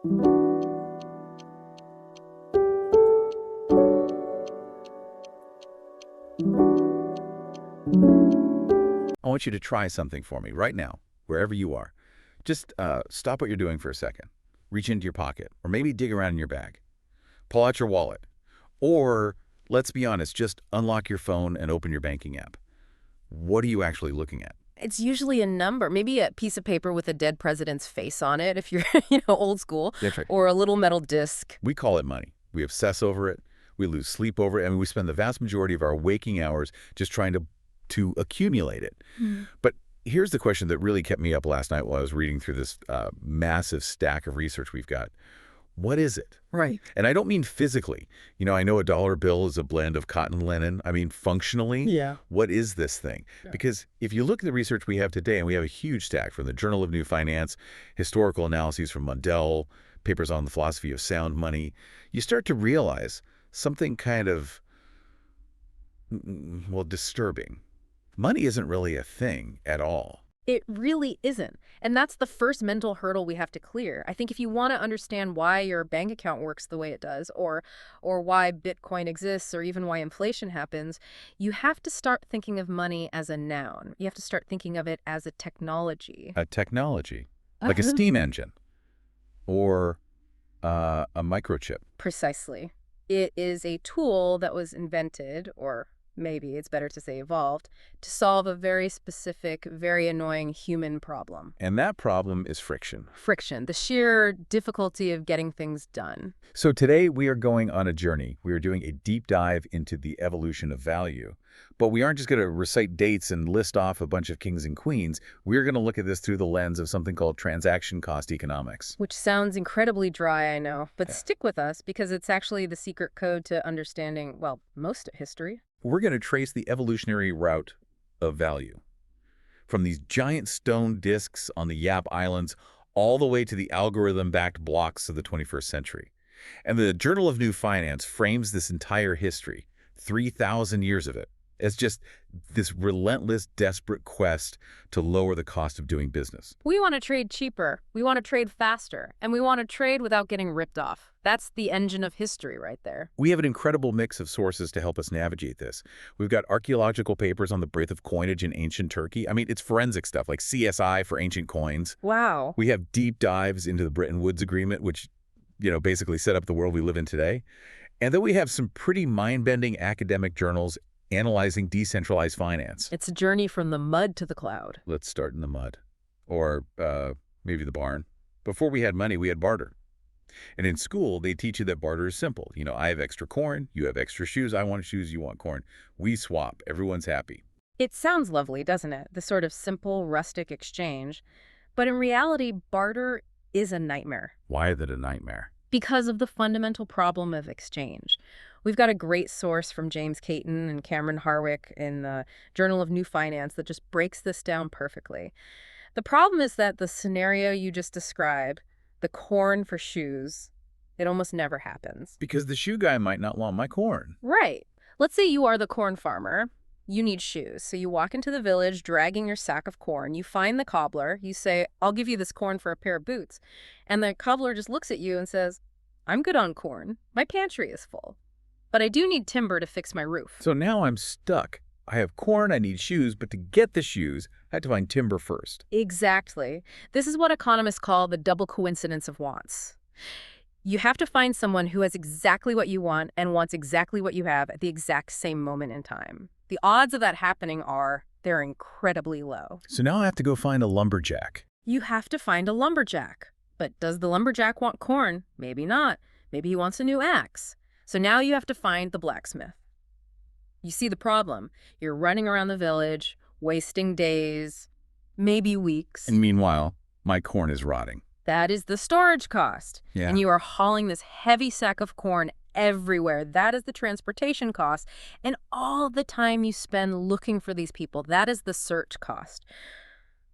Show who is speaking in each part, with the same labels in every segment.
Speaker 1: I want you to try something for me right now, wherever you are. Just stop what you're doing for a second. Reach into your pocket, or maybe dig around in your bag. Pull out your wallet. Or, let's be honest, just unlock your phone and open your banking app. What are you actually looking at?
Speaker 2: It's usually a number, maybe a piece of paper with a dead president's face on it if you're, old school,
Speaker 1: That's right.
Speaker 2: or a little metal disc.
Speaker 1: We call it money. We obsess over it. We lose sleep over it. I mean, we spend the vast majority of our waking hours just trying to accumulate it. But here's the question that really kept me up last night while I was reading through this massive stack of research we've got. What is it?
Speaker 2: Right.
Speaker 1: And I don't mean physically. I know a dollar bill is a blend of cotton and linen. I mean functionally.
Speaker 2: Yeah.
Speaker 1: What is this thing?
Speaker 2: Yeah.
Speaker 1: Because if you look at the research we have today, and we have a huge stack from the Journal of New Finance, historical analyses from Mundell, papers on the philosophy of sound money, you start to realize something kind of, well, disturbing. Money isn't really a thing at all.
Speaker 2: It really isn't. And that's the first mental hurdle we have to clear. I think if you want to understand why your bank account works the way it does, or why Bitcoin exists, or even why inflation happens, you have to start thinking of money as a noun. You have to start thinking of it as a technology.
Speaker 1: A technology, like a steam engine or a microchip.
Speaker 2: Precisely. It is a tool that was invented, or maybe it's better to say evolved, to solve a very specific, very annoying human problem.
Speaker 1: And that problem is friction.
Speaker 2: Friction, the sheer difficulty of getting things done.
Speaker 1: So today we are going on a journey. We are doing a deep dive into the evolution of value. But we aren't just going to recite dates and list off a bunch of kings and queens. We're going to look at this through the lens of something called transaction cost economics.
Speaker 2: Which sounds incredibly dry, I know. But
Speaker 1: Yeah.
Speaker 2: stick with us, because it's actually the secret code to understanding, well, most of history.
Speaker 1: We're going to trace the evolutionary route of value. From these giant stone discs on the Yap Islands all the way to the algorithm-backed blocks of the 21st century. And the Journal of New Finance frames this entire history, 3,000 years of it, as just this relentless, desperate quest to lower the cost of doing business.
Speaker 2: We want to trade cheaper, we want to trade faster, and we want to trade without getting ripped off. That's the engine of history right there.
Speaker 1: We have an incredible mix of sources to help us navigate this. We've got archaeological papers on the birth of coinage in ancient Turkey. I mean, it's forensic stuff like CSI for ancient coins.
Speaker 2: Wow.
Speaker 1: We have deep dives into the Bretton Woods Agreement, which, basically set up the world we live in today. And then we have some pretty mind-bending academic journals analyzing decentralized finance.
Speaker 2: It's a journey from the mud to the cloud.
Speaker 1: Let's start in the mud. Or maybe the barn. Before we had money, we had barter. And in school, they teach you that barter is simple. I have extra corn, you have extra shoes, I want shoes, you want corn. We swap, everyone's happy.
Speaker 2: It sounds lovely, doesn't it? The sort of simple, rustic exchange. But in reality, barter is a nightmare.
Speaker 1: Why is it a nightmare?
Speaker 2: Because of the fundamental problem of exchange. We've got a great source from James Caton and Cameron Harwick in the Journal of New Finance that just breaks this down perfectly. The problem is that the scenario you just described, the corn for shoes, it almost never happens.
Speaker 1: Because the shoe guy might not want my corn.
Speaker 2: Right. Let's say you are the corn farmer. You need shoes. So you walk into the village dragging your sack of corn. You find the cobbler. You say, I'll give you this corn for a pair of boots. And the cobbler just looks at you and says, I'm good on corn. My pantry is full. But I do need timber to fix my roof.
Speaker 1: So now I'm stuck. I have corn, I need shoes, but to get the shoes, I had to find timber first.
Speaker 2: Exactly. This is what economists call the double coincidence of wants. You have to find someone who has exactly what you want and wants exactly what you have at the exact same moment in time. The odds of that happening they're incredibly low.
Speaker 1: So now I have to go find a lumberjack.
Speaker 2: You have to find a lumberjack. But does the lumberjack want corn? Maybe not. Maybe he wants a new axe. So now you have to find the blacksmith. You see the problem. You're running around the village, wasting days, maybe weeks.
Speaker 1: And meanwhile, my corn is rotting.
Speaker 2: That is the storage cost.
Speaker 1: Yeah.
Speaker 2: And you are hauling this heavy sack of corn everywhere. That is the transportation cost. And all the time you spend looking for these people, that is the search cost.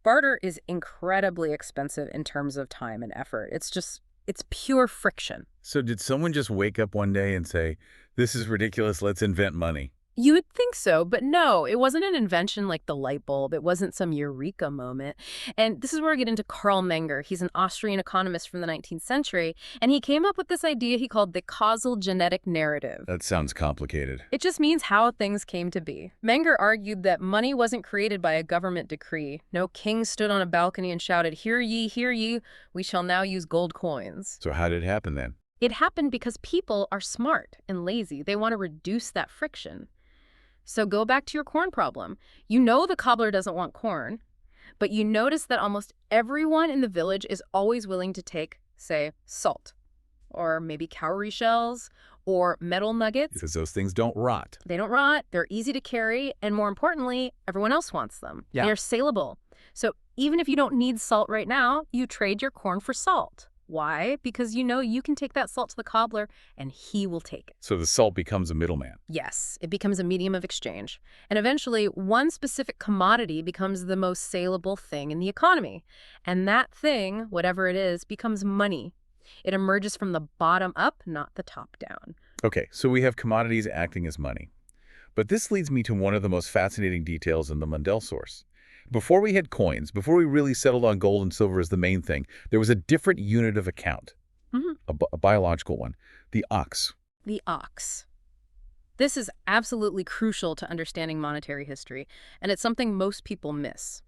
Speaker 2: Barter is incredibly expensive in terms of time and effort. It's pure friction.
Speaker 1: So did someone just wake up one day and say, this is ridiculous, let's invent money?
Speaker 2: You would think so, but no, it wasn't an invention like the light bulb. It wasn't some eureka moment. And this is where I get into Karl Menger. He's an Austrian economist from the 19th century, and he came up with this idea he called the causal genetic narrative.
Speaker 1: That sounds complicated.
Speaker 2: It just means how things came to be. Menger argued that money wasn't created by a government decree. No king stood on a balcony and shouted, "Hear ye, we shall now use gold coins."
Speaker 1: So how did it happen then?
Speaker 2: It happened because people are smart and lazy. They want to reduce that friction. So go back to your corn problem. You know the cobbler doesn't want corn, but you notice that almost everyone in the village is always willing to take, say, salt, or maybe cowrie shells, or metal nuggets.
Speaker 1: Because those things don't rot.
Speaker 2: They don't rot, they're easy to carry, and more importantly, everyone else wants them.
Speaker 1: Yeah.
Speaker 2: They're saleable. So even if you don't need salt right now, you trade your corn for salt. Why? Because you know you can take that salt to the cobbler and he will take it.
Speaker 1: So the salt becomes a middleman.
Speaker 2: Yes, it becomes a medium of exchange. And eventually, one specific commodity becomes the most saleable thing in the economy. And that thing, whatever it is, becomes money. It emerges from the bottom up, not the top down.
Speaker 1: Okay, so we have commodities acting as money. But this leads me to one of the most fascinating details in the Mundell source. Before we had coins, before we really settled on gold and silver as the main thing, there was a different unit of account, a biological one, the ox.
Speaker 2: The ox. This is absolutely crucial to understanding monetary history, and it's something most people miss.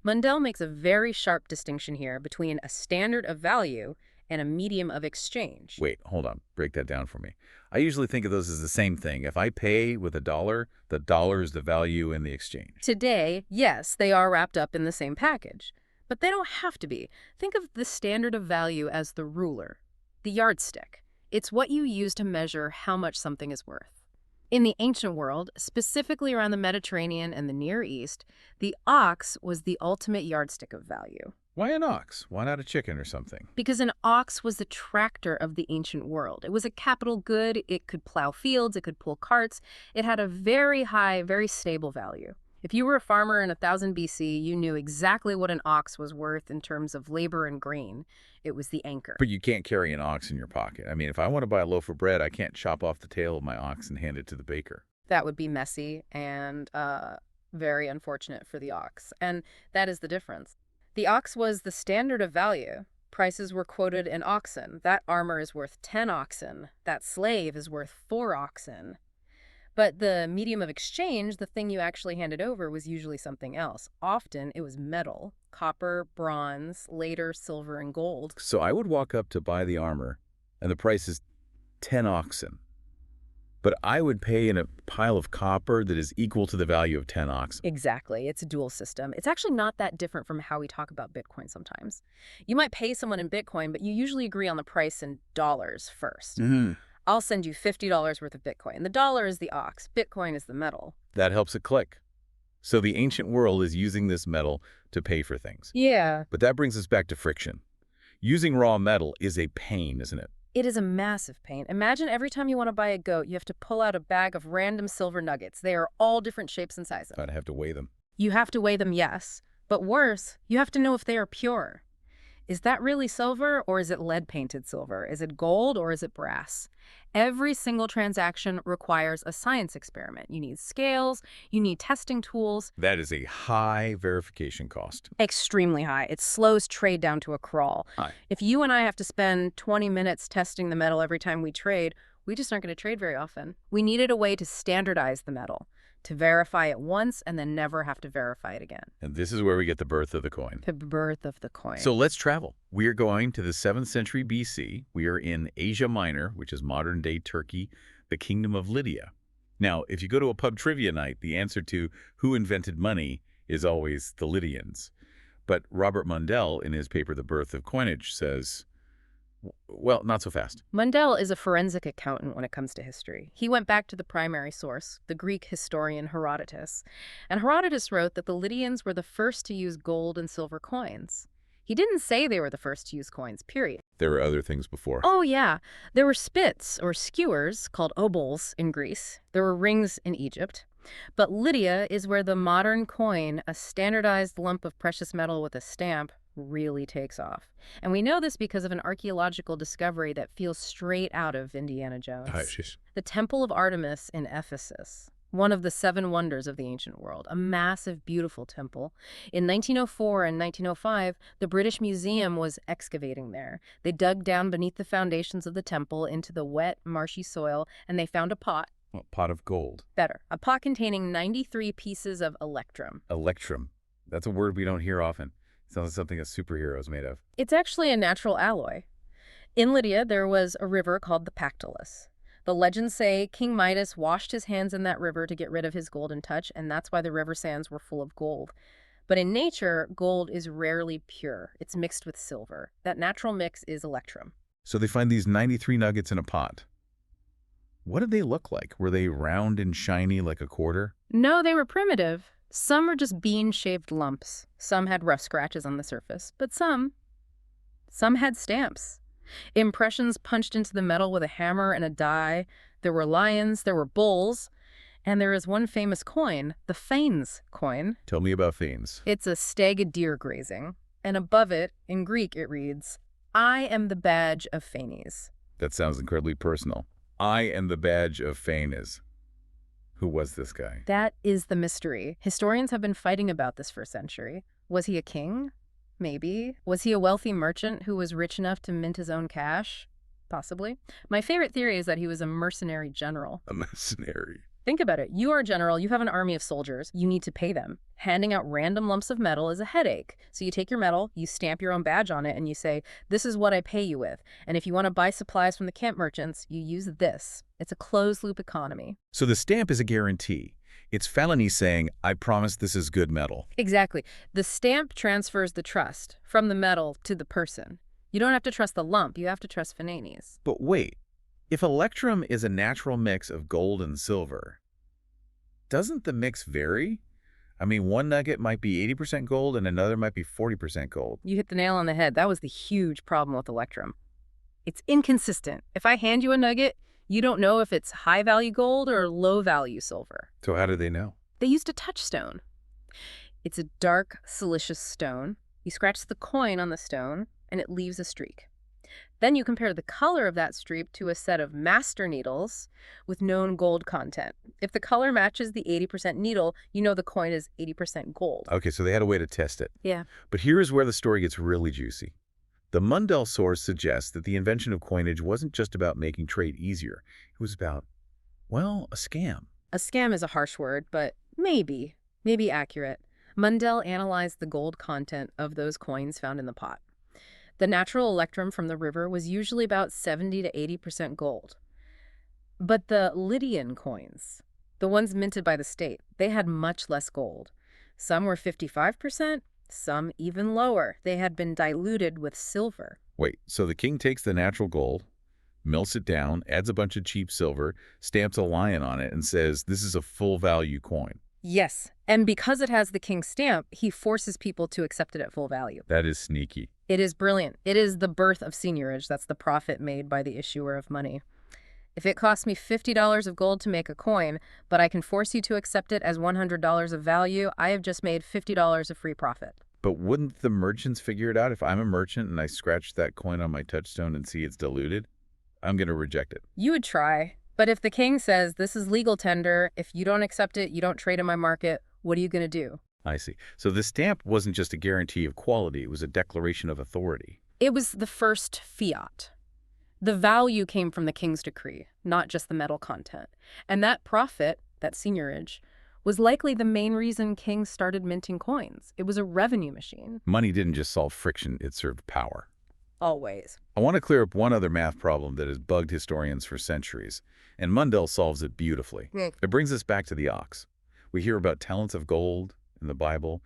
Speaker 2: Mundell makes a very sharp distinction here between a standard of value and a medium of exchange.
Speaker 1: Wait, hold on. Break that down for me. I usually think of those as the same thing. If I pay with $1, the dollar is the value in the exchange.
Speaker 2: Today, yes, they are wrapped up in the same package, but they don't have to be. Think of the standard of value as the ruler, the yardstick. It's what you use to measure how much something is worth. In the ancient world, specifically around the Mediterranean and the Near East, the ox was the ultimate yardstick of value.
Speaker 1: Why an ox? Why not a chicken or something?
Speaker 2: Because an ox was the tractor of the ancient world. It was a capital good. It could plow fields. It could pull carts. It had a very high, very stable value. If you were a farmer in 1000 BC, you knew exactly what an ox was worth in terms of labor and grain. It was the anchor.
Speaker 1: But you can't carry an ox in your pocket. I mean, if I want to buy a loaf of bread, I can't chop off the tail of my ox and hand it to the baker.
Speaker 2: That would be messy and very unfortunate for the ox. And that is the difference. The ox was the standard of value. Prices were quoted in oxen. That armor is worth 10 oxen. That slave is worth 4 oxen. But the medium of exchange, the thing you actually handed over, was usually something else. Often it was metal, copper, bronze, later silver and gold.
Speaker 1: So I would walk up to buy the armor, and the price is 10 oxen. But I would pay in a pile of copper that is equal to the value of 10 oxen.
Speaker 2: Exactly. It's a dual system. It's actually not that different from how we talk about Bitcoin sometimes. You might pay someone in Bitcoin, but you usually agree on the price in dollars first. I'll send you $50 worth of Bitcoin. The dollar is the ox. Bitcoin is the metal.
Speaker 1: That helps it click. So the ancient world is using this metal to pay for things.
Speaker 2: Yeah.
Speaker 1: But that brings us back to friction. Using raw metal is a pain, isn't it?
Speaker 2: It is a massive pain. Imagine every time you want to buy a goat, you have to pull out a bag of random silver nuggets. They are all different shapes and sizes.
Speaker 1: I'd have to weigh them.
Speaker 2: You have to weigh them, yes. But worse, you have to know if they are pure. Is that really silver or is it lead-painted silver? Is it gold or is it brass? Every single transaction requires a science experiment. You need scales, you need testing tools.
Speaker 1: That is a high verification cost.
Speaker 2: Extremely high. It slows trade down to a crawl.
Speaker 1: High.
Speaker 2: If you and I have to spend 20 minutes testing the metal every time we trade, we just aren't going to trade very often. We needed a way to standardize the metal, to verify it once and then never have to verify it again.
Speaker 1: And this is where we get the birth of the coin.
Speaker 2: The birth of the coin.
Speaker 1: So let's travel. We are going to the 7th century BC. We are in Asia Minor, which is modern-day Turkey, the Kingdom of Lydia. Now, if you go to a pub trivia night, the answer to who invented money is always the Lydians. But Robert Mundell, in his paper The Birth of Coinage, says, well, not so fast.
Speaker 2: Mundell is a forensic accountant when it comes to history. He went back to the primary source, the Greek historian Herodotus. And Herodotus wrote that the Lydians were the first to use gold and silver coins. He didn't say they were the first to use coins, period.
Speaker 1: There were other things before.
Speaker 2: Oh, yeah. There were spits, or skewers, called obols in Greece. There were rings in Egypt. But Lydia is where the modern coin, a standardized lump of precious metal with a stamp, really takes off. And we know this because of an archaeological discovery that feels straight out of Indiana Jones. The Temple of Artemis in Ephesus. one of the seven wonders of the ancient world, a massive, beautiful temple. In 1904 and 1905, the British Museum was excavating there. They dug down beneath the foundations of the temple into the wet, marshy soil, and they found a pot.
Speaker 1: A pot of gold.
Speaker 2: Better, a pot containing 93 pieces of electrum.
Speaker 1: Electrum. That's a word we don't hear often. Sounds like something a superhero is made of.
Speaker 2: It's actually a natural alloy. In Lydia, there was a river called the Pactolus. The legends say King Midas washed his hands in that river to get rid of his golden touch, and that's why the river sands were full of gold. But in nature, gold is rarely pure. It's mixed with silver. That natural mix is electrum.
Speaker 1: So they find these 93 nuggets in a pot. What did they look like? Were they round and shiny like a quarter?
Speaker 2: No, they were primitive. Some are just bean-shaped lumps. Some had rough scratches on the surface. But some had stamps. Impressions punched into the metal with a hammer and a die. There were lions, there were bulls, and there is one famous coin, the Phanes coin.
Speaker 1: Tell me about Phanes.
Speaker 2: It's a stag of deer grazing, and above it, in Greek, it reads, "I am the badge of Phanes."
Speaker 1: That sounds incredibly personal. I am the badge of Phanes. Who was this guy?
Speaker 2: That is the mystery. Historians have been fighting about this for a century. Was he a king? Maybe. Was he a wealthy merchant who was rich enough to mint his own cash? Possibly. My favorite theory is that he was a mercenary general.
Speaker 1: A mercenary.
Speaker 2: Think about it. You are a general, you have an army of soldiers, you need to pay them. Handing out random lumps of metal is a headache. So you take your metal, you stamp your own badge on it, and you say, this is what I pay you with. And if you want to buy supplies from the camp merchants, you use this. It's a closed-loop economy.
Speaker 1: So the stamp is a guarantee. It's felony saying, I promise this is good metal.
Speaker 2: Exactly. The stamp transfers the trust from the metal to the person. You don't have to trust the lump, you have to trust Phanes.
Speaker 1: But wait, if electrum is a natural mix of gold and silver, doesn't the mix vary? I mean, one nugget might be 80% gold and another might be 40% gold.
Speaker 2: You hit the nail on the head. That was the huge problem with electrum. It's inconsistent. If I hand you a nugget, you don't know if it's high-value gold or low-value silver.
Speaker 1: So how do they know?
Speaker 2: They used a touchstone. It's a dark, siliceous stone. You scratch the coin on the stone, and it leaves a streak. Then you compare the color of that streak to a set of master needles with known gold content. If the color matches the 80% needle, you know the coin is 80% gold.
Speaker 1: Okay, so they had a way to test it.
Speaker 2: Yeah.
Speaker 1: But here is where the story gets really juicy. The Mundell source suggests that the invention of coinage wasn't just about making trade easier. It was about, well, a scam.
Speaker 2: A scam is a harsh word, but maybe accurate. Mundell analyzed the gold content of those coins found in the pot. The natural electrum from the river was usually about 70 to 80% gold. But the Lydian coins, the ones minted by the state, they had much less gold. Some were 55%, some even lower. They had been diluted with silver.
Speaker 1: Wait, so the king takes the natural gold, melts it down, adds a bunch of cheap silver, stamps a lion on it, and says, this is a full-value coin.
Speaker 2: Yes, and because it has the king's stamp, he forces people to accept it at full value.
Speaker 1: That is sneaky.
Speaker 2: It is brilliant. It is the birth of seigniorage. That's the profit made by the issuer of money. If it costs me $50 of gold to make a coin, but I can force you to accept it as $100 of value, I have just made $50 of free profit.
Speaker 1: But wouldn't the merchants figure it out? If I'm a merchant and I scratch that coin on my touchstone and see it's diluted, I'm going to reject it.
Speaker 2: You would try. But if the king says, this is legal tender, if you don't accept it, you don't trade in my market, what are you going to do?
Speaker 1: I see. So the stamp wasn't just a guarantee of quality, it was a declaration of authority.
Speaker 2: It was the first fiat. The value came from the king's decree, not just the metal content. And that profit, that seigniorage, was likely the main reason kings started minting coins. It was a revenue machine.
Speaker 1: Money didn't just solve friction, it served power.
Speaker 2: Always.
Speaker 1: I want to clear up one other math problem that has bugged historians for centuries, and Mundell solves it beautifully. It brings us back to the ox. We hear about talents of gold in the Bible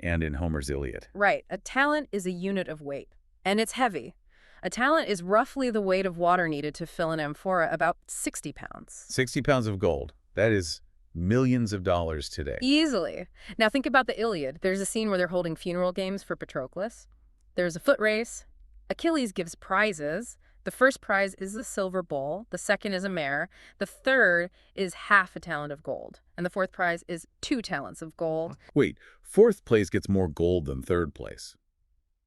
Speaker 1: and in Homer's Iliad.
Speaker 2: Right. A talent is a unit of weight, and it's heavy. A talent is roughly the weight of water needed to fill an amphora, about 60 pounds.
Speaker 1: 60 pounds of gold. That is millions of dollars today.
Speaker 2: Easily. Now think about the Iliad. There's a scene where they're holding funeral games for Patroclus. There's a foot race. Achilles gives prizes. The first prize is a silver bowl. The second is a mare. The third is half a talent of gold. And the fourth prize is 2 talents of gold.
Speaker 1: Wait, fourth place gets more gold than third place.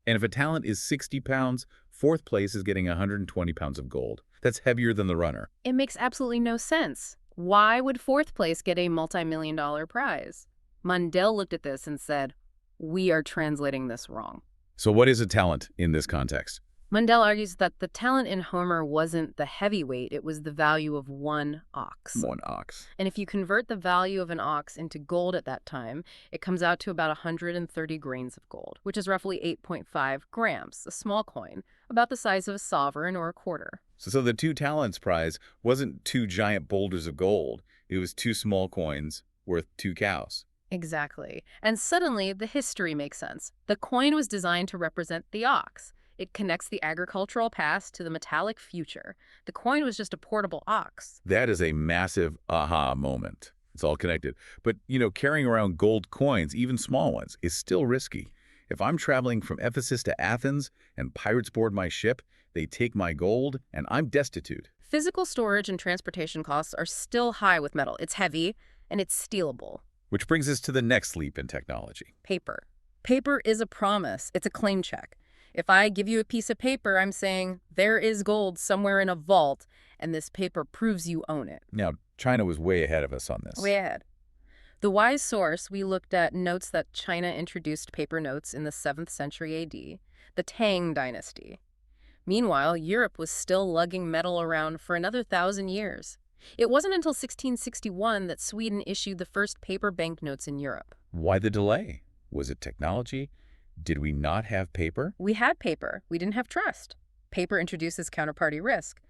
Speaker 1: And if a talent is 60 pounds, fourth place is getting 120 pounds of gold. That's heavier than the runner.
Speaker 2: It makes absolutely no sense. Why would fourth place get a multi-million-dollar prize? Mundell looked at this and said, "We are translating this wrong."
Speaker 1: So what is a talent in this context?
Speaker 2: Mundell argues that the talent in Homer wasn't the heavyweight, it was the value of one ox.
Speaker 1: One ox.
Speaker 2: And if you convert the value of an ox into gold at that time, it comes out to about 130 grains of gold, which is roughly 8.5 grams, a small coin, about the size of a sovereign or a quarter.
Speaker 1: So the two talents prize wasn't two giant boulders of gold. It was two small coins worth 2 cows.
Speaker 2: Exactly. And suddenly, the history makes sense. The coin was designed to represent the ox. It connects the agricultural past to the metallic future. The coin was just a portable ox.
Speaker 1: That is a massive aha moment. It's all connected. But, carrying around gold coins, even small ones, is still risky. If I'm traveling from Ephesus to Athens and pirates board my ship, they take my gold, and I'm destitute.
Speaker 2: Physical storage and transportation costs are still high with metal. It's heavy, and it's stealable.
Speaker 1: Which brings us to the next leap in technology.
Speaker 2: Paper. Paper is a promise. It's a claim check. If I give you a piece of paper, I'm saying there is gold somewhere in a vault, and this paper proves you own it.
Speaker 1: Now, China was way ahead of us on this.
Speaker 2: Way ahead. The Wise source, we looked at notes that China introduced paper notes in the 7th century AD, the Tang dynasty. Meanwhile, Europe was still lugging metal around for another 1,000 years. It wasn't until 1661 that Sweden issued the first paper banknotes in Europe.
Speaker 1: Why the delay? Was it technology? Did we not have paper?
Speaker 2: We had paper. We didn't have trust. Paper introduces counterparty risk.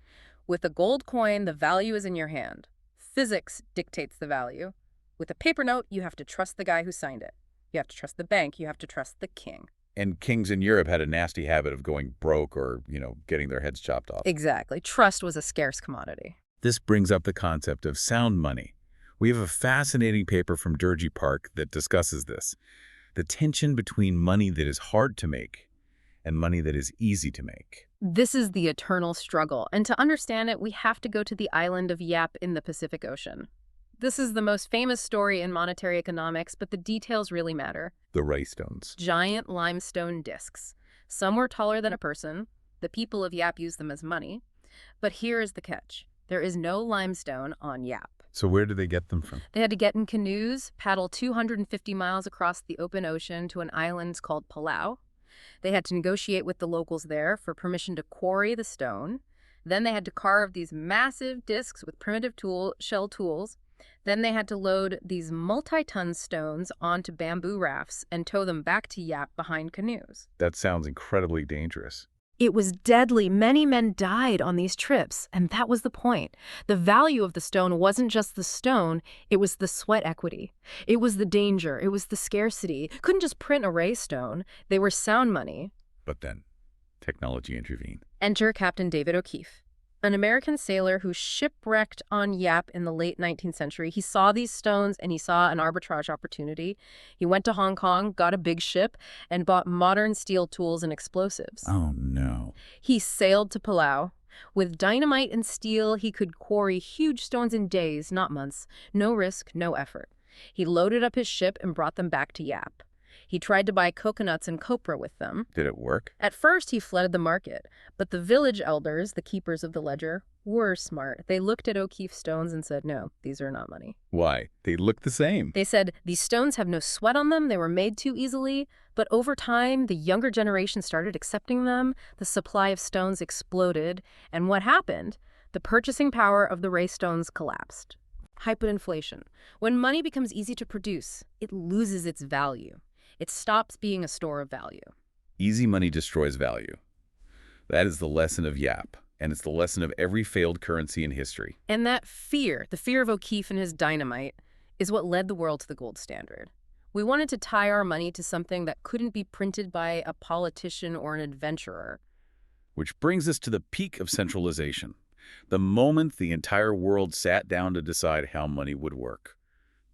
Speaker 2: With a gold coin, the value is in your hand. Physics dictates the value. With a paper note, you have to trust the guy who signed it. You have to trust the bank. You have to trust the king.
Speaker 1: And kings in Europe had a nasty habit of going broke or, getting their heads chopped off.
Speaker 2: Exactly. Trust was a scarce commodity.
Speaker 1: This brings up the concept of sound money. We have a fascinating paper from Durgee Park that discusses this. The tension between money that is hard to make and money that is easy to make.
Speaker 2: This is the eternal struggle, and to understand it, we have to go to the island of Yap in the Pacific Ocean. This is the most famous story in monetary economics, but the details really matter.
Speaker 1: The Raystones.
Speaker 2: Giant limestone discs. Some were taller than a person. The people of Yap used them as money. But here is the catch. There is no limestone on Yap.
Speaker 1: So where did they get them from?
Speaker 2: They had to get in canoes, paddle 250 miles across the open ocean to an island called Palau. They had to negotiate with the locals there for permission to quarry the stone. Then they had to carve these massive discs with primitive shell tools. Then they had to load these multi-ton stones onto bamboo rafts and tow them back to Yap behind canoes.
Speaker 1: That sounds incredibly dangerous.
Speaker 2: It was deadly. Many men died on these trips, and that was the point. The value of the stone wasn't just the stone, it was the sweat equity. It was the danger, it was the scarcity. Couldn't just print a Raystone. They were sound money.
Speaker 1: But then, technology intervened.
Speaker 2: Enter Captain David O'Keefe, an American sailor who shipwrecked on Yap in the late 19th century. He saw these stones and he saw an arbitrage opportunity. He went to Hong Kong, got a big ship, and bought modern steel tools and explosives.
Speaker 1: Oh, no.
Speaker 2: He sailed to Palau. With dynamite and steel, he could quarry huge stones in days, not months. No risk, no effort. He loaded up his ship and brought them back to Yap. He tried to buy coconuts and copra with them.
Speaker 1: Did it work?
Speaker 2: At first, he flooded the market, but the village elders, the keepers of the ledger, were smart. They looked at O'Keefe stones and said, no, these are not money.
Speaker 1: Why? They look the same.
Speaker 2: They said, these stones have no sweat on them, they were made too easily, but over time, the younger generation started accepting them, the supply of stones exploded, and what happened? The purchasing power of the Raystones collapsed. Hyperinflation. When money becomes easy to produce, it loses its value. It stops being a store of value.
Speaker 1: Easy money destroys value. That is the lesson of Yap, and it's the lesson of every failed currency in history.
Speaker 2: And that fear, the fear of O'Keefe and his dynamite, is what led the world to the gold standard. We wanted to tie our money to something that couldn't be printed by a politician or an adventurer.
Speaker 1: Which brings us to the peak of centralization, the moment the entire world sat down to decide how money would work.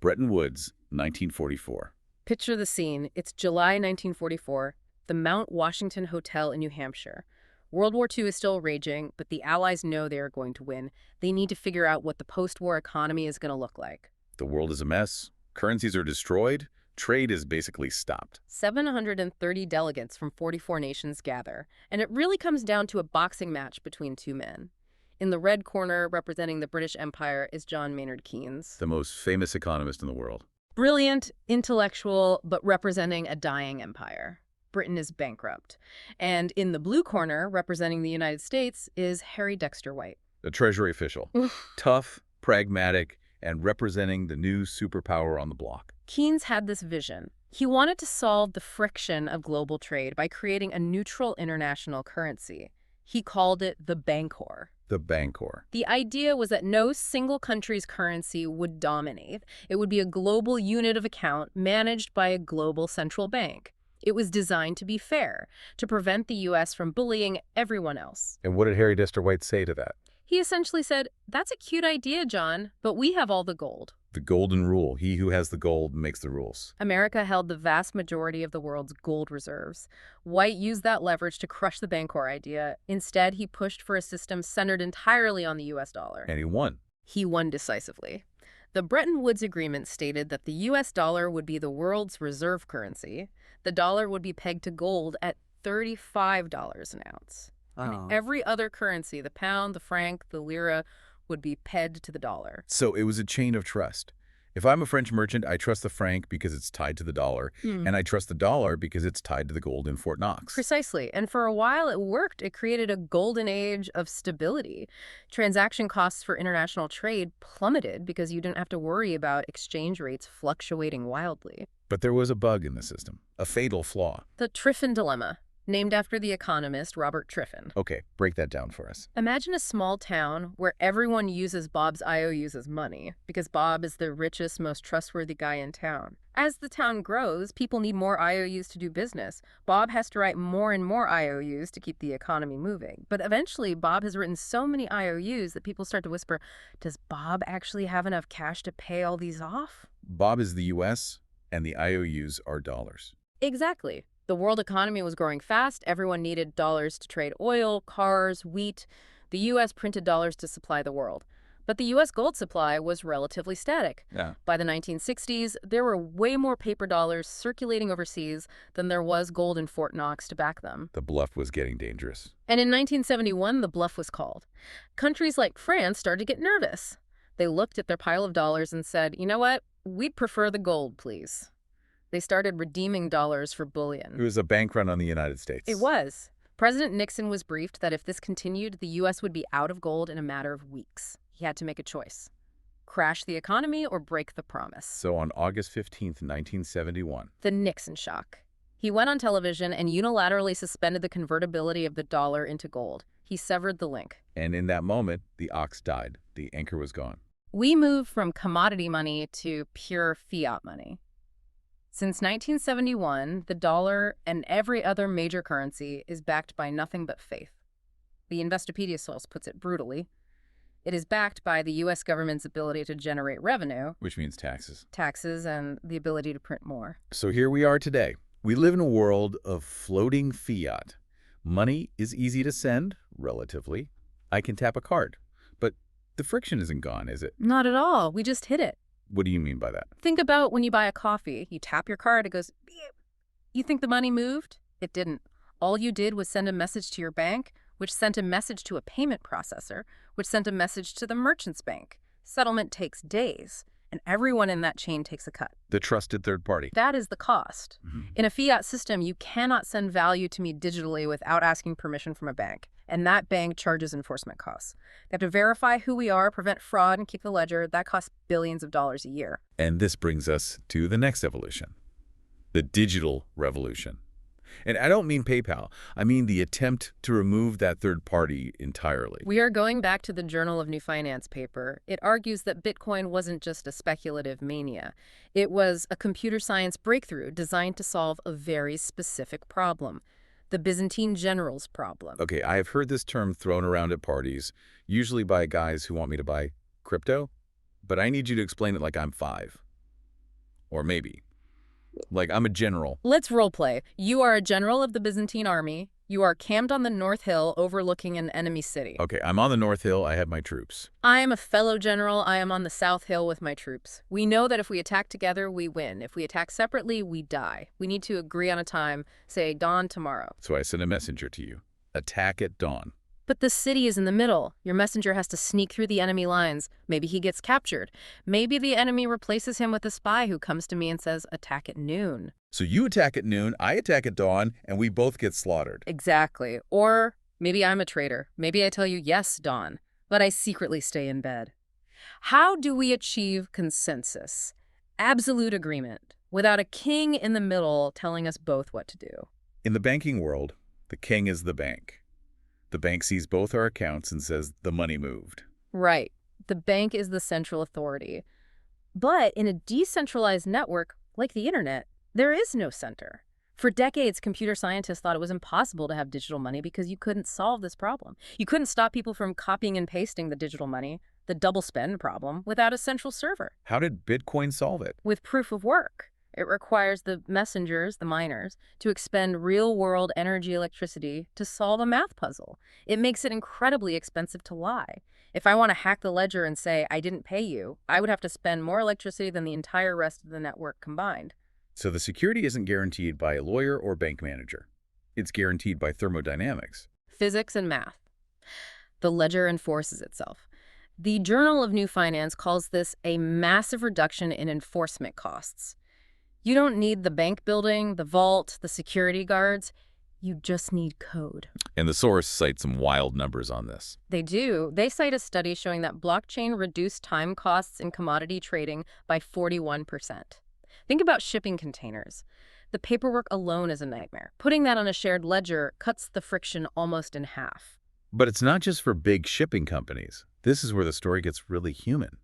Speaker 1: Bretton Woods, 1944.
Speaker 2: Picture the scene. It's July 1944, the Mount Washington Hotel in New Hampshire. World War II is still raging, but the Allies know they are going to win. They need to figure out what the post-war economy is going to look like.
Speaker 1: The world is a mess. Currencies are destroyed. Trade is basically stopped.
Speaker 2: 730 delegates from 44 nations gather, and it really comes down to a boxing match between two men. In the red corner, representing the British Empire, is John Maynard Keynes.
Speaker 1: The most famous economist in the world.
Speaker 2: Brilliant, intellectual, but representing a dying empire. Britain is bankrupt. And in the blue corner, representing the United States, is Harry Dexter White.
Speaker 1: A Treasury official. Tough, pragmatic, and representing the new superpower on the block.
Speaker 2: Keynes had this vision. He wanted to solve the friction of global trade by creating a neutral international currency. He called it the Bancor.
Speaker 1: The Bancor.
Speaker 2: The idea was that no single country's currency would dominate. It would be a global unit of account managed by a global central bank. It was designed to be fair, to prevent the U.S. from bullying everyone else.
Speaker 1: And what did Harry Dexter White say to that?
Speaker 2: He essentially said, "That's a cute idea, John, but we have all the gold."
Speaker 1: The golden rule. He who has the gold makes the rules.
Speaker 2: America held the vast majority of the world's gold reserves. White used that leverage to crush the Bancor idea. Instead, he pushed for a system centered entirely on the U.S. dollar.
Speaker 1: And he won.
Speaker 2: He won decisively. The Bretton Woods Agreement stated that the U.S. dollar would be the world's reserve currency. The dollar would be pegged to gold at $35 an ounce. And every other currency, the pound, the franc, the lira, would be pegged to the dollar.
Speaker 1: So it was a chain of trust. If I'm a French merchant, I trust the franc because it's tied to the dollar, and I trust the dollar because it's tied to the gold in Fort Knox.
Speaker 2: Precisely. And for a while it worked. It created a golden age of stability. Transaction costs for international trade plummeted because you didn't have to worry about exchange rates fluctuating wildly.
Speaker 1: But there was a bug in the system, a fatal flaw.
Speaker 2: The Triffin dilemma, named after the economist Robert Triffin.
Speaker 1: Okay, break that down for us.
Speaker 2: Imagine a small town where everyone uses Bob's IOUs as money because Bob is the richest, most trustworthy guy in town. As the town grows, people need more IOUs to do business. Bob has to write more and more IOUs to keep the economy moving. But eventually, Bob has written so many IOUs that people start to whisper, does Bob actually have enough cash to pay all these off?
Speaker 1: Bob is the U.S., and the IOUs are dollars.
Speaker 2: Exactly. The world economy was growing fast. Everyone needed dollars to trade oil, cars, wheat. The U.S. printed dollars to supply the world. But the U.S. gold supply was relatively static.
Speaker 1: Yeah.
Speaker 2: By the 1960s, there were way more paper dollars circulating overseas than there was gold in Fort Knox to back them.
Speaker 1: The bluff was getting dangerous.
Speaker 2: And in 1971, the bluff was called. Countries like France started to get nervous. They looked at their pile of dollars and said, you know what? We'd prefer the gold, please. They started redeeming dollars for bullion.
Speaker 1: It was a bank run on the United States.
Speaker 2: It was. President Nixon was briefed that if this continued, the U.S. would be out of gold in a matter of weeks. He had to make a choice. Crash the economy or break the promise.
Speaker 1: So on August 15th, 1971.
Speaker 2: The Nixon shock. He went on television and unilaterally suspended the convertibility of the dollar into gold. He severed the link.
Speaker 1: And in that moment, the ox died. The anchor was gone.
Speaker 2: We moved from commodity money to pure fiat money. Since 1971, the dollar and every other major currency is backed by nothing but faith. The Investopedia source puts it brutally. It is backed by the U.S. government's ability to generate revenue,
Speaker 1: Which means taxes.
Speaker 2: and the ability to print more.
Speaker 1: So here we are today. We live in a world of floating fiat. Money is easy to send, relatively. I can tap a card. But the friction isn't gone, is it?
Speaker 2: Not at all. We just hit it.
Speaker 1: What do you mean by that?
Speaker 2: Think about when you buy a coffee. You tap your card, it goes beep. You think the money moved? It didn't. All you did was send a message to your bank, which sent a message to a payment processor, which sent a message to the merchant's bank. Settlement takes days, and everyone in that chain takes a cut.
Speaker 1: The trusted third party.
Speaker 2: That is the cost. In a fiat system, you cannot send value to me digitally without asking permission from a bank, and that bank charges enforcement costs. They have to verify who we are, prevent fraud, and keep the ledger. That costs billions of dollars a year.
Speaker 1: And this brings us to the next evolution, the digital revolution. And I don't mean PayPal. I mean the attempt to remove that third party entirely.
Speaker 2: We are going back to the Journal of New Finance paper. It argues that Bitcoin wasn't just a speculative mania. It was a computer science breakthrough designed to solve a very specific problem. The Byzantine generals problem.
Speaker 1: Okay, I have heard this term thrown around at parties, usually by guys who want me to buy crypto, but I need you to explain it like I'm 5. Or maybe. Like I'm a general.
Speaker 2: Let's roleplay. You are a general of the Byzantine army. You are camped on the North Hill overlooking an enemy city.
Speaker 1: Okay, I'm on the North Hill. I have my troops.
Speaker 2: I am a fellow general. I am on the South Hill with my troops. We know that if we attack together, we win. If we attack separately, we die. We need to agree on a time, say dawn tomorrow.
Speaker 1: So I send a messenger to you. Attack at dawn.
Speaker 2: But the city is in the middle. Your messenger has to sneak through the enemy lines. Maybe he gets captured. Maybe the enemy replaces him with a spy who comes to me and says, attack at noon.
Speaker 1: So you attack at noon, I attack at dawn, and we both get slaughtered.
Speaker 2: Exactly. Or maybe I'm a traitor. Maybe I tell you, yes, Dawn, but I secretly stay in bed. How do we achieve consensus? Absolute agreement, without a king in the middle telling us both what to do.
Speaker 1: In the banking world, the king is the bank. The bank sees both our accounts and says the money moved.
Speaker 2: Right. The bank is the central authority. But in a decentralized network like the internet, there is no center. For decades, computer scientists thought it was impossible to have digital money because you couldn't solve this problem. You couldn't stop people from copying and pasting the digital money, the double spend problem, without a central server.
Speaker 1: How did Bitcoin solve it?
Speaker 2: With proof of work. It requires the messengers, the miners, to expend real-world energy electricity to solve a math puzzle. It makes it incredibly expensive to lie. If I want to hack the ledger and say, I didn't pay you, I would have to spend more electricity than the entire rest of the network combined.
Speaker 1: So the security isn't guaranteed by a lawyer or bank manager. It's guaranteed by thermodynamics.
Speaker 2: Physics and math. The ledger enforces itself. The Journal of New Finance calls this a massive reduction in enforcement costs. You don't need the bank building, the vault, the security guards. You just need code.
Speaker 1: And the source cites some wild numbers on this.
Speaker 2: They do. They cite a study showing that blockchain reduced time costs in commodity trading by 41%. Think about shipping containers. The paperwork alone is a nightmare. Putting that on a shared ledger cuts the friction almost in half.
Speaker 1: But it's not just for big shipping companies. This is where the story gets really human.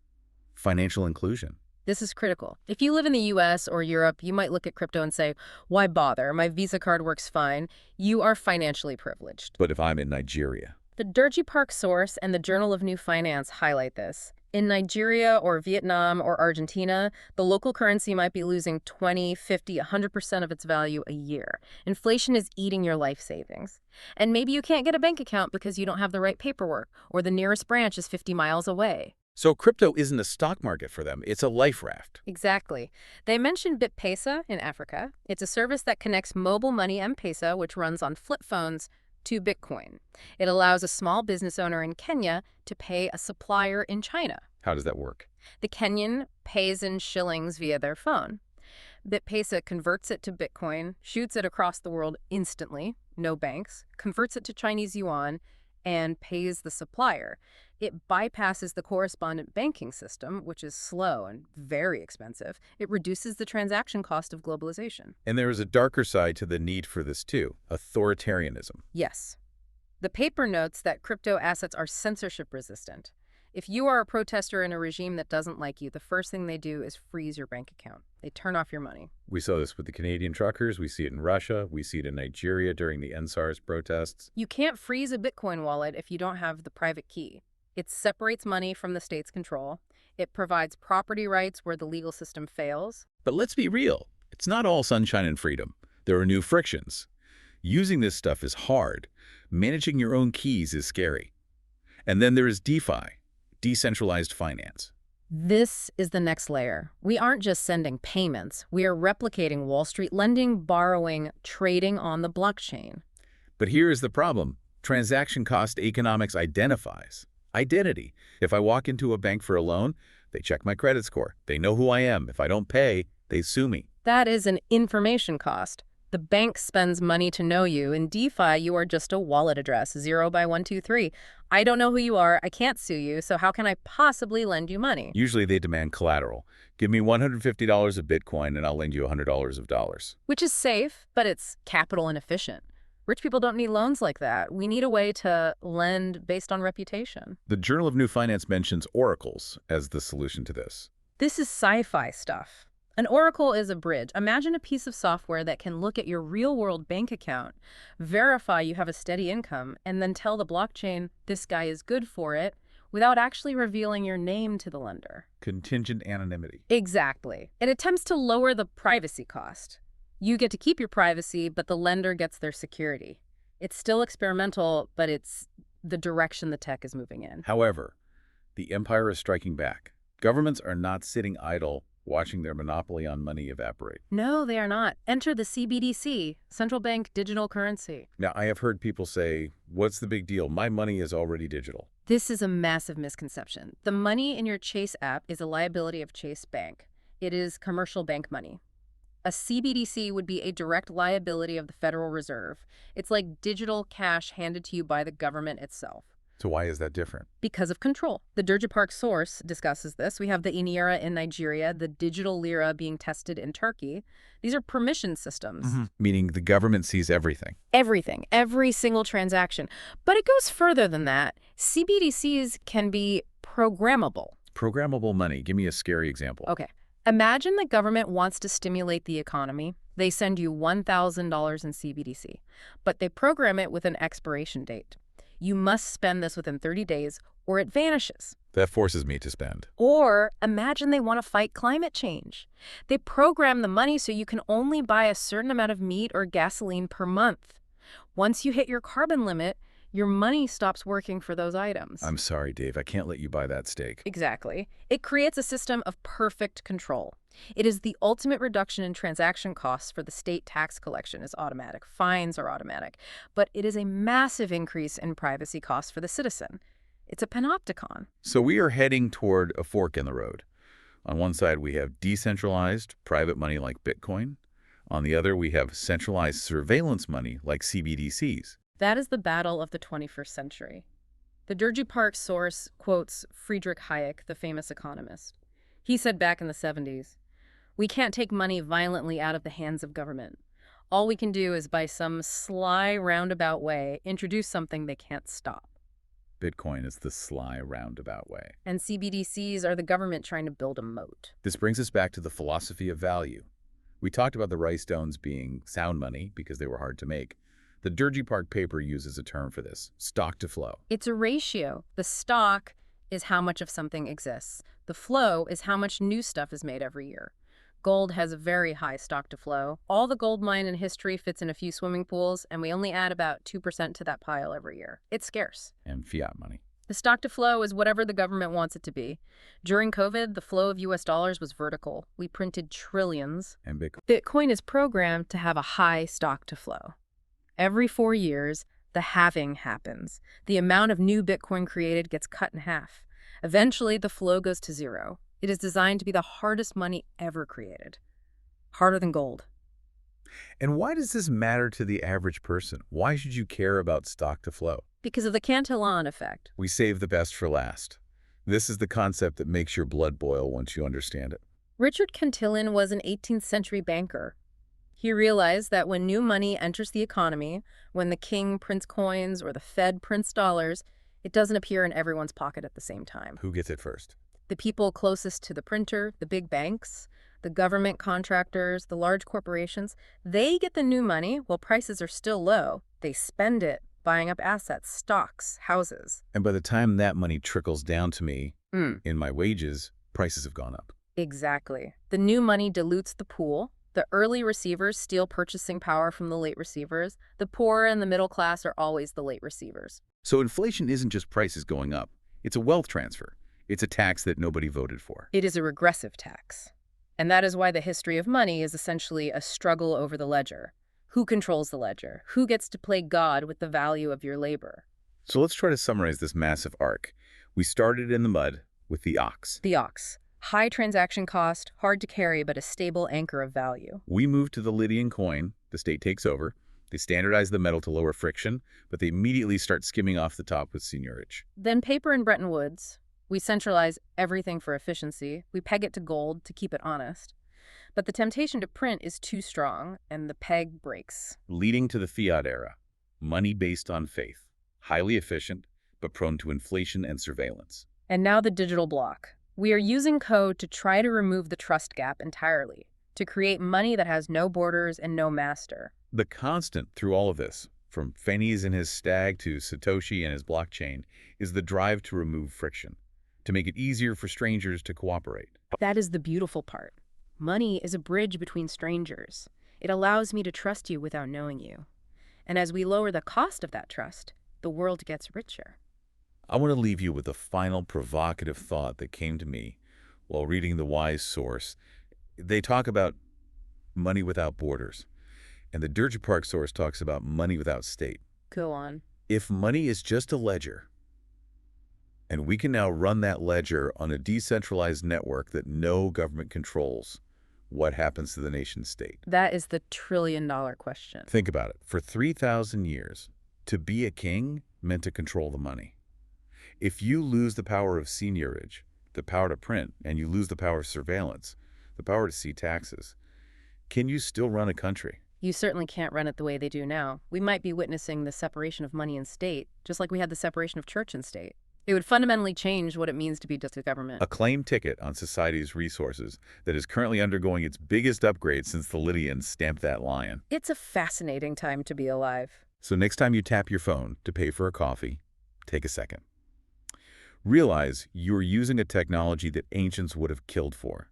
Speaker 1: Financial inclusion.
Speaker 2: This is critical. If you live in the US or Europe, you might look at crypto and say, why bother? My Visa card works fine. You are financially privileged.
Speaker 1: But if I'm in Nigeria?
Speaker 2: The Dergy Park source and the Journal of New Finance highlight this. In Nigeria or Vietnam or Argentina, the local currency might be losing 20, 50, 100% of its value a year. Inflation is eating your life savings. And maybe you can't get a bank account because you don't have the right paperwork, or the nearest branch is 50 miles away.
Speaker 1: So crypto isn't a stock market for them, it's a life raft.
Speaker 2: Exactly. They mentioned BitPesa in Africa. It's a service that connects mobile money M-Pesa, which runs on flip phones, to Bitcoin. It allows a small business owner in Kenya to pay a supplier in China.
Speaker 1: How does that work?
Speaker 2: The Kenyan pays in shillings via their phone. BitPesa converts it to Bitcoin, shoots it across the world instantly, no banks, converts it to Chinese yuan, and pays the supplier. It bypasses the correspondent banking system, which is slow and very expensive. It reduces the transaction cost of globalization.
Speaker 1: And there is a darker side to the need for this too, authoritarianism.
Speaker 2: Yes. The paper notes that crypto assets are censorship resistant. If you are a protester in a regime that doesn't like you, the first thing they do is freeze your bank account. They turn off your money.
Speaker 1: We saw this with the Canadian truckers, we see it in Russia, we see it in Nigeria during the NSARS protests.
Speaker 2: You can't freeze a Bitcoin wallet if you don't have the private key. It separates money from the state's control. It provides property rights where the legal system fails.
Speaker 1: But let's be real, it's not all sunshine and freedom. There are new frictions. Using this stuff is hard. Managing your own keys is scary. And then there is DeFi, decentralized finance.
Speaker 2: This is the next layer. We aren't just sending payments. We are replicating Wall Street lending, borrowing, trading on the blockchain.
Speaker 1: But here is the problem. Transaction cost economics identifies. Identity. If I walk into a bank for a loan, they check my credit score. They know who I am. If I don't pay, they sue me.
Speaker 2: That is an information cost. The bank spends money to know you. In DeFi, you are just a wallet address, 0 by 123. I don't know who you are. I can't sue you, so how can I possibly lend you money?
Speaker 1: Usually they demand collateral. Give me $150 of Bitcoin and I'll lend you $100 of dollars.
Speaker 2: Which is safe, but it's capital inefficient. Rich people don't need loans like that. We need a way to lend based on reputation.
Speaker 1: The Journal of New Finance mentions oracles as the solution to this.
Speaker 2: This is sci-fi stuff. An oracle is a bridge. Imagine a piece of software that can look at your real-world bank account, verify you have a steady income, and then tell the blockchain this guy is good for it without actually revealing your name to the lender.
Speaker 1: Contingent anonymity.
Speaker 2: Exactly. It attempts to lower the privacy cost. You get to keep your privacy, but the lender gets their security. It's still experimental, but it's the direction the tech is moving in.
Speaker 1: However, the empire is striking back. Governments are not sitting idle. watching their monopoly on money evaporate.
Speaker 2: No, they are not. Enter the CBDC, central bank digital currency.
Speaker 1: Now, I have heard people say, what's the big deal? My money is already digital.
Speaker 2: This is a massive misconception. The money in your Chase app is a liability of Chase Bank. It is commercial bank money. A CBDC would be a direct liability of the Federal Reserve. It's like digital cash handed to you by the government itself.
Speaker 1: So why is that different?
Speaker 2: Because of control. The Derji Park source discusses this. We have the Inera in Nigeria, the digital lira being tested in Turkey. These are permission systems.
Speaker 1: Meaning the government sees everything.
Speaker 2: Everything, every single transaction. But it goes further than that. CBDCs can be programmable.
Speaker 1: Programmable money. Give me a scary example.
Speaker 2: Okay. Imagine the government wants to stimulate the economy. They send you $1,000 in CBDC, but they program it with an expiration date. You must spend this within 30 days or it vanishes.
Speaker 1: That forces me to spend.
Speaker 2: Or imagine they want to fight climate change. They program the money so you can only buy a certain amount of meat or gasoline per month. Once you hit your carbon limit, your money stops working for those items.
Speaker 1: I'm sorry, Dave. I can't let you buy that steak.
Speaker 2: Exactly. It creates a system of perfect control. It is the ultimate reduction in transaction costs for the state tax collection is automatic. Fines are automatic. But it is a massive increase in privacy costs for the citizen. It's a panopticon.
Speaker 1: So we are heading toward a fork in the road. On one side, we have decentralized private money like Bitcoin. On the other, we have centralized surveillance money like CBDCs.
Speaker 2: That is the battle of the 21st century. The Derji Park source quotes Friedrich Hayek, the famous economist. He said back in the 70s, "We can't take money violently out of the hands of government. All we can do is by some sly, roundabout way, introduce something they can't stop."
Speaker 1: Bitcoin is the sly, roundabout way.
Speaker 2: And CBDCs are the government trying to build a moat.
Speaker 1: This brings us back to the philosophy of value. We talked about the rice stones being sound money because they were hard to make. The Derji Park paper uses a term for this, stock to flow.
Speaker 2: It's a ratio. The stock is how much of something exists. The flow is how much new stuff is made every year. Gold has a very high stock to flow. All the gold mine in history fits in a few swimming pools, and we only add about 2% to that pile every year. It's scarce.
Speaker 1: And fiat money.
Speaker 2: The stock to flow is whatever the government wants it to be. During COVID, the flow of US dollars was vertical. We printed trillions.
Speaker 1: And Bitcoin.
Speaker 2: Bitcoin is programmed to have a high stock to flow. Every 4 years, the halving happens. The amount of new Bitcoin created gets cut in half. Eventually, the flow goes to zero. It is designed to be the hardest money ever created. Harder than gold.
Speaker 1: And why does this matter to the average person? Why should you care about stock to flow?
Speaker 2: Because of the Cantillon effect.
Speaker 1: We save the best for last. This is the concept that makes your blood boil once you understand it.
Speaker 2: Richard Cantillon was an 18th century banker. He realized that when new money enters the economy, when the king prints coins or the Fed prints dollars, it doesn't appear in everyone's pocket at the same time.
Speaker 1: Who gets it first?
Speaker 2: The people closest to the printer, the big banks, the government contractors, the large corporations, they get the new money while prices are still low. They spend it, buying up assets, stocks, houses.
Speaker 1: And by the time that money trickles down to me in my wages, prices have gone up.
Speaker 2: Exactly. The new money dilutes the pool. The early receivers steal purchasing power from the late receivers. The poor and the middle class are always the late receivers.
Speaker 1: So inflation isn't just prices going up. It's a wealth transfer. It's a tax that nobody voted for.
Speaker 2: It is a regressive tax. And that is why the history of money is essentially a struggle over the ledger. Who controls the ledger? Who gets to play God with the value of your labor?
Speaker 1: So let's try to summarize this massive arc. We started in the mud with the ox.
Speaker 2: The ox. High transaction cost, hard to carry, but a stable anchor of value.
Speaker 1: We moved to the Lydian coin. The state takes over. They standardize the metal to lower friction, but they immediately start skimming off the top with seigniorage.
Speaker 2: Then paper in Bretton Woods. We centralize everything for efficiency. We peg it to gold to keep it honest. But the temptation to print is too strong, and the peg breaks.
Speaker 1: Leading to the fiat era. Money based on faith. Highly efficient, but prone to inflation and surveillance.
Speaker 2: And now the digital block. We are using code to try to remove the trust gap entirely, to create money that has no borders and no master.
Speaker 1: The constant through all of this, from Fennies and his stag to Satoshi and his blockchain, is the drive to remove friction, to make it easier for strangers to cooperate.
Speaker 2: That is the beautiful part. Money is a bridge between strangers. It allows me to trust you without knowing you. And as we lower the cost of that trust, the world gets richer.
Speaker 1: I want to leave you with a final provocative thought that came to me Well, reading the wise source, they talk about money without borders. And the Durja Park source talks about money without state.
Speaker 2: Go on.
Speaker 1: If money is just a ledger, and we can now run that ledger on a decentralized network that no government controls, what happens to the nation state?
Speaker 2: That is the trillion-dollar question.
Speaker 1: Think about it. For 3,000 years, to be a king meant to control the money. If you lose the power of seigniorage, the power to print, and you lose the power of surveillance, the power to see taxes, can you still run a country?
Speaker 2: You certainly can't run it the way they do now. We might be witnessing the separation of money and state, just like we had the separation of church and state. It would fundamentally change what it means to be just a government.
Speaker 1: A claim ticket on society's resources that is currently undergoing its biggest upgrade since the Lydians stamped that lion.
Speaker 2: It's a fascinating time to be alive.
Speaker 1: So next time you tap your phone to pay for a coffee, take a second. Realize you're using a technology that ancients would have killed for.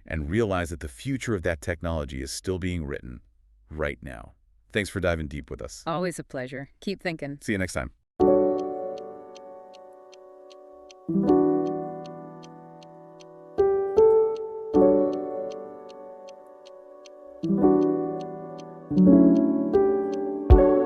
Speaker 1: And realize that the future of that technology is still being written right now. Thanks for diving deep with us.
Speaker 2: Always a pleasure. Keep thinking.
Speaker 1: See you next time.